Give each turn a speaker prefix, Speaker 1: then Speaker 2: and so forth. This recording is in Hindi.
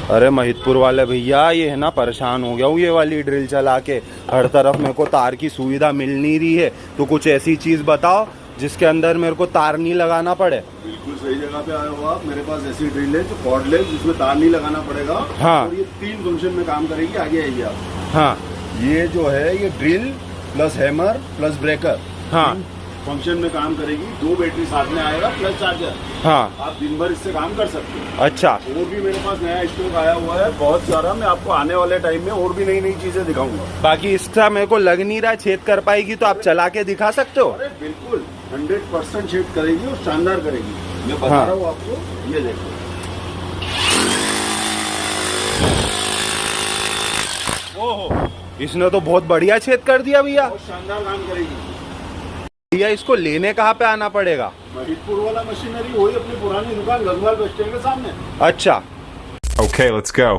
Speaker 1: अरे महितपुर वाले भैया, ये है ना, परेशान हो गया हूँ ये वाली ड्रिल चला के। हर तरफ मेरे को तार की सुविधा मिल नहीं रही है, तो कुछ ऐसी चीज़ बताओ जिसके अंदर मेरे को तार नहीं लगाना पड़े।
Speaker 2: बिल्कुल सही जगह पे आए हो आप। मेरे पास ऐसी ड्रिल है जो कॉर्डलेस, जिसमें तार नहीं लगाना पड़ेगा।
Speaker 1: हाँ।
Speaker 2: और ये 3 फंक्शन में काम करेगी। आगे आइए आप।
Speaker 1: हाँ।
Speaker 2: ये जो है ये drill plus hammer plus breaker,
Speaker 1: हाँ।
Speaker 2: फंक्शन में काम करेगी। 2 बैटरी साथ में आएगा प्लस चार्जर।
Speaker 1: हाँ।
Speaker 2: आप दिन भर इससे काम कर सकते हो।
Speaker 1: अच्छा।
Speaker 2: और भी मेरे पास नया स्टॉक आया हुआ है बहुत सारा। मैं आपको आने वाले टाइम में और भी नई नई चीजें दिखाऊंगा।
Speaker 1: बाकी इसका मेरे को लग नहीं रहा छेद कर पाएगी, तो आप चला के दिखा सकते हो?
Speaker 2: अरे बिल्कुल 100% छेद करेगी और शानदार करेगी। मैं बता
Speaker 1: हाँ।
Speaker 2: रहा हूँ आपको। ये देखो,
Speaker 1: ओहो, इसने तो बहुत बढ़िया छेद कर दिया भैया।
Speaker 2: बहुत शानदार काम करेगी।
Speaker 1: भैया इसको लेने कहाँ पे आना पड़ेगा?
Speaker 2: महितपुर वाला मशीनरी वही अपनी पुरानी दुकान गंगवाल बस स्टैंड के सामने।
Speaker 1: अच्छा।
Speaker 3: Okay, let's go.